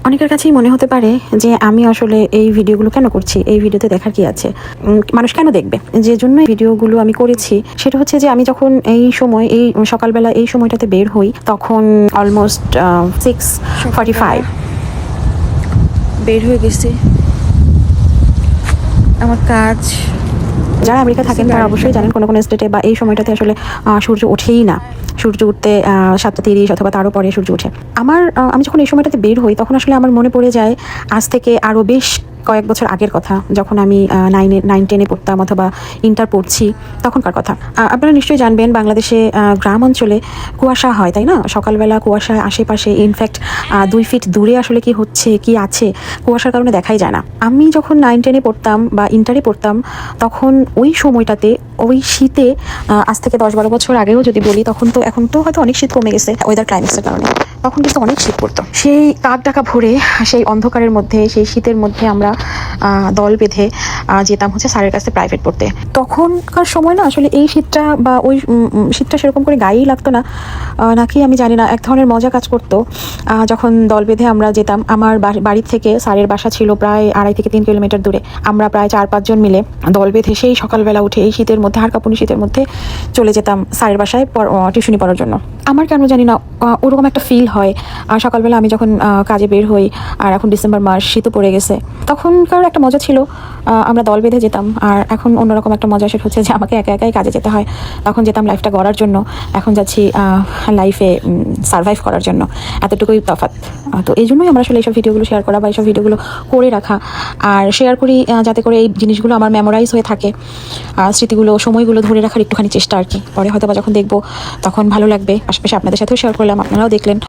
অনেকের কাছেই মনে হতে পারে যে আমি আসলে এই ভিডিওগুলো কেন করছি, এই ভিডিওতে দেখার কি আছে, মানুষ কেন দেখবে। যে জন্য ভিডিওগুলো আমি করেছি সেটা হচ্ছে যে আমি যখন এই সময় এই সকালবেলা এই সময়টাতে বের হই তখন অলমোস্ট 6:45 বের হয়ে গেছি। আমার কাজ, যারা আমেরিকা থাকেন তারা অবশ্যই জানেন কোনো কোনো স্টেটে বা এই সময়টাতে আসলে সূর্য ওঠেই না। সূর্য উঠতে 7:30 অথবা তারও পরে সূর্য ওঠে। আমি যখন এই সময়টাতে বের হই তখন আসলে আমার মনে পড়ে যায় আজ থেকে আরও বেশ কয়েক বছর আগের কথা, যখন আমি 9-10 পড়তাম অথবা ইন্টার পড়ছি তখনকার কথা। আপনারা নিশ্চয়ই জানবেন বাংলাদেশে গ্রাম অঞ্চলে কুয়াশা হয়, তাই না? সকালবেলা কুয়াশায় আশেপাশে ইনফ্যাক্ট 2 ফিট দূরে আসলে কি হচ্ছে কি আছে কুয়াশার কারণে দেখাই যায় না। আমি যখন 9-10 পড়তাম বা ইন্টারে পড়তাম তখন ওই সময়টাতে ওই শীতে আজ থেকে 10-12 বছর আগেও যদি বলি তখন তো এখন তো হয়তো অনেক শীত কমে গেছে ওয়েদার ক্লাইমেটসের কারণে, তখন কিন্তু অনেক শীত পড়তো। সেই কাক ডাকা ভোরে সেই অন্ধকারের মধ্যে সেই শীতের মধ্যে আমরা দল বেঁধে যেতাম হচ্ছে স্যারের কাছে প্রাইভেট পড়তে। তখনকার সময় না আসলে এই শীতটা বা ওই শীতটা সেরকম করে গায়েই লাগতো না, নাকি আমি জানি না, এক ধরনের মজা কাজ করতো যখন দল বেঁধে আমরা যেতাম। আমার বাড়ির থেকে স্যারের বাসা ছিল প্রায় 2.5 থেকে 3 কিলোমিটার দূরে। আমরা প্রায় 4-5 জন মিলে দল বেঁধে সেই সকালবেলা উঠে এই শীতের মধ্যে হাড়কাঁপুনি শীতের মধ্যে চলে যেতাম স্যারের বাসায় টিউশনি পড়ার জন্য। আমার কেন জানি না ওরকম একটা ফিল হয় সকালবেলা আমি যখন কাজে বের হই। আর এখন ডিসেম্বর মাস, শীতও পড়ে গেছে, তখনকার একটা মজা ছিল, আমরা দল বেঁধে যেতাম। আর এখন অন্যরকম একটা মজা সেটা হচ্ছে যে আমাকে একা একাই কাজে যেতে হয়। তখন যেতাম লাইফটা গড়ার জন্য, এখন যাচ্ছি লাইফে সারভাইভ করার জন্য, এতটুকুই তফাৎ। তো এই জন্যই আমরা আসলে এইসব ভিডিওগুলো শেয়ার করা বা এইসব ভিডিওগুলো করে রাখা আর শেয়ার করি, যাতে করে এই জিনিসগুলো আমার মেমোরাইজ হয়ে থাকে, স্মৃতিগুলো সময়গুলো ধরে রাখার একটুখানি চেষ্টা আর কি। পরে হয়তো বা যখন দেখবো তখন ভালো লাগবে, আশেপাশে আপনাদের সাথেও শেয়ার করলাম, আপনারাও দেখলেন।